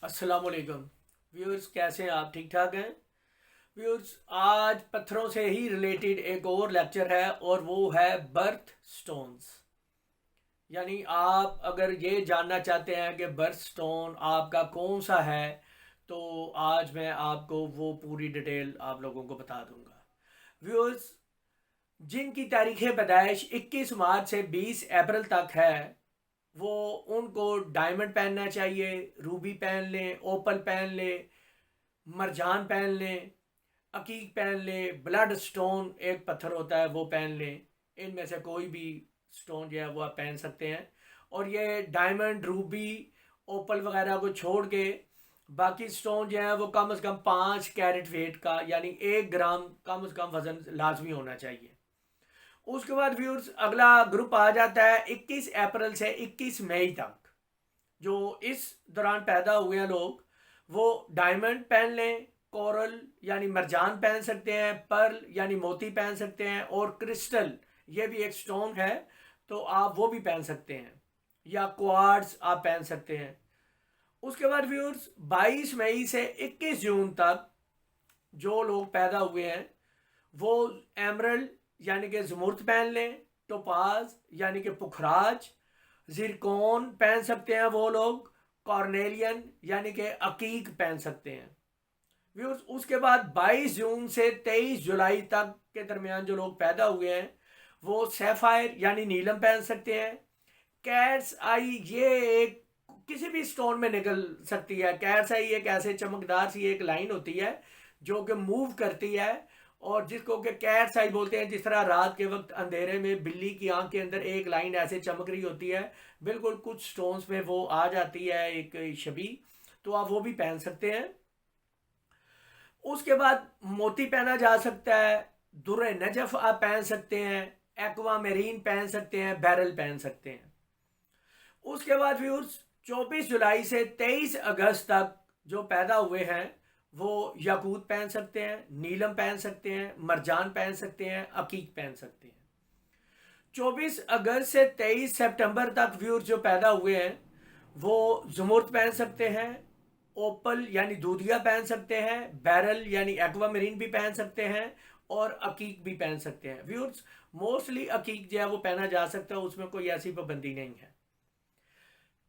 अस्सलाम वालेकुम व्यूअर्स, कैसे हैं आप? ठीक ठाक हैं व्यूअर्स। आज पत्थरों से ही रिलेटेड एक और लेक्चर है और वो है बर्थ स्टोन्स। यानी आप अगर ये जानना चाहते हैं कि बर्थ स्टोन आपका कौन सा है, तो आज मैं आपको वो पूरी डिटेल आप लोगों को बता दूंगा व्यूअर्स। जिनकी तारीख़ पैदाइश 21 मार्च से 20 अप्रैल तक है, वो उनको डायमंड पहनना चाहिए, रूबी पहन लें, ओपल पहन लें, मरजान पहन लें, अकीक पहन लें, ब्लड स्टोन एक पत्थर होता है वो पहन लें। इनमें से कोई भी स्टोन जो है वो आप पहन सकते हैं। और ये डायमंड, रूबी, ओपल वगैरह को छोड़ के बाकी स्टोन जो है वो कम से कम 5 कैरेट वेट का, यानी 1 ग्राम कम से कम वजन लाजमी होना चाहिए। उसके बाद व्यूर्स अगला ग्रुप आ जाता है 21 अप्रैल से 21 मई तक। जो इस दौरान पैदा हुए हैं लोग, वो डायमंड पहन लें, कोरल यानी मरजान पहन सकते हैं, पर्ल यानी मोती पहन सकते हैं, और क्रिस्टल ये भी एक स्टोन है तो आप वो भी पहन सकते हैं, या क्वार्ट्ज आप पहन सकते हैं। उसके बाद व्यूअर्स 22 मई से 21 जून तक जो लोग पैदा हुए हैं वो एमरल्ड यानी कि जमुर्त पहन लें, टोपाज यानी कि पुखराज, जिरकोन पहन सकते हैं वो लोग, कॉर्नेलियन यानी कि अकीक पहन सकते हैं व्यूअर्स। उसके बाद 22 जून से 23 जुलाई तक के दरमियान जो लोग पैदा हुए हैं वो सैफायर यानी नीलम पहन सकते हैं। कैट्स आई ये एक किसी भी स्टोन में निकल सकती है। कैट्स आई एक ऐसे चमकदार सी एक लाइन होती है जो कि मूव करती है, और जिसको कि कैट्स आई बोलते हैं। जिस तरह रात के वक्त अंधेरे में बिल्ली की आंख के अंदर एक लाइन ऐसे चमक रही होती है, बिल्कुल कुछ स्टोन्स में वो आ जाती है एक छवि, तो आप वो भी पहन सकते हैं। उसके बाद मोती पहना जा सकता है, दुर्रे नजफ आप पहन सकते हैं, एक्वा मेरीन पहन सकते हैं, बैरल पहन सकते हैं। उसके बाद व्यूर्स 24 जुलाई से 23 अगस्त तक जो पैदा हुए हैं वो याकूत पहन सकते हैं, नीलम पहन सकते हैं, मरजान पहन सकते हैं, अकीक पहन सकते हैं। 24 अगस्त से 23 सितंबर तक व्यूर्स जो पैदा हुए हैं वो जुमुर्त पहन सकते हैं, ओपल यानी दूधिया पहन सकते हैं, बैरल यानी एक्वामरीन भी पहन सकते हैं, और अकीक भी पहन सकते हैं व्यूर्स। मोस्टली अकीक जो है वो पहना जा सकता है, उसमें कोई ऐसी पाबंदी नहीं है।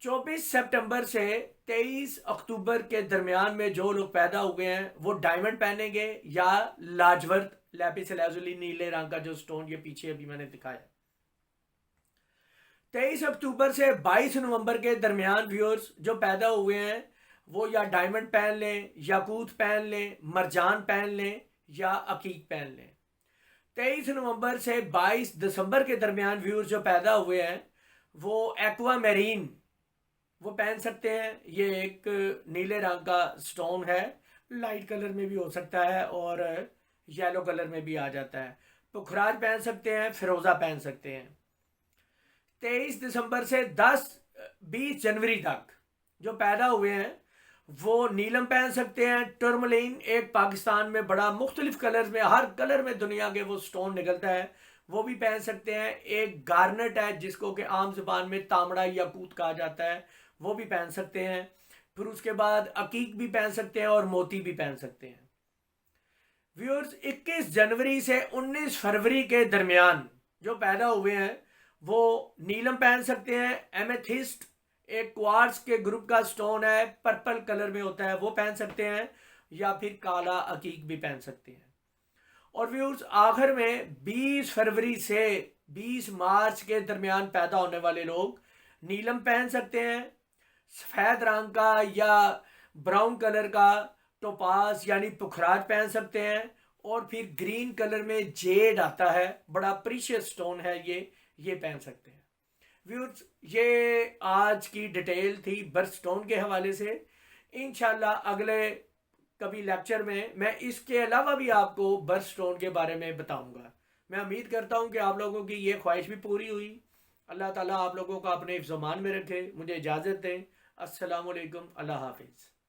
24 सितंबर से 23 अक्टूबर के दरमियान में जो लोग पैदा हुए हैं वो डायमंड पहनेंगे या लाजवर्त लैपिस लाजुली नीले रंग का जो स्टोन ये पीछे अभी मैंने दिखाया। 23 अक्टूबर से 22 नवंबर के दरमियान व्यूअर्स जो पैदा हुए हैं वो या डायमंड पहन लें, याकूत पहन लें, मरजान पहन लें, या अकीक पहन लें। 23 नवंबर से 22 दिसंबर के दरमियान व्यूअर्स जो पैदा हुए हैं वो एक्वा मेरीन वो पहन सकते हैं। ये एक नीले रंग का स्टोन है, लाइट कलर में भी हो सकता है और येलो कलर में भी आ जाता है। पुखराज पहन सकते हैं, फिरोजा पहन सकते हैं। 23 दिसंबर से 20 जनवरी तक जो पैदा हुए हैं वो नीलम पहन सकते हैं। टर्मलिन एक पाकिस्तान में बड़ा मुख्तलिफ कलर में, हर कलर में दुनिया के वो स्टोन निकलता है, वो भी पहन सकते हैं। एक गार्नेट है जिसको कि आम जुबान में तांबड़ा या कूत कहा जाता है, वो भी पहन सकते हैं। फिर उसके बाद अकीक भी पहन सकते हैं और मोती भी पहन सकते हैं व्यूअर्स। 21 जनवरी से 19 फरवरी के दरमियान जो पैदा हुए हैं वो नीलम पहन सकते हैं। एमेथिस्ट एक क्वार्ट्ज के ग्रुप का स्टोन है, पर्पल कलर में होता है, वो पहन सकते हैं, या फिर काला अकीक भी पहन सकते हैं। और व्यूअर्स आखिर में 20 फरवरी से 20 मार्च के दरमियान पैदा होने वाले लोग नीलम पहन सकते हैं, सफ़ेद रंग का या ब्राउन कलर का टोपाज यानी पुखराज पहन सकते हैं, और फिर ग्रीन कलर में जेड आता है, बड़ा प्रीशियस स्टोन है ये पहन सकते हैं व्यूअर्स। ये आज की डिटेल थी बर्थ स्टोन के हवाले से। इंशाल्लाह अगले कभी लेक्चर में मैं इसके अलावा भी आपको बर्थ स्टोन के बारे में बताऊंगा। मैं उम्मीद करता हूं कि आप लोगों की ये ख्वाहिश भी पूरी हुई। अल्लाह ताला आप लोगों को अपने ज़मान में रखे। मुझे इजाज़त दें। अस्सलाम वालेकुम, अल्लाह हाफिज़।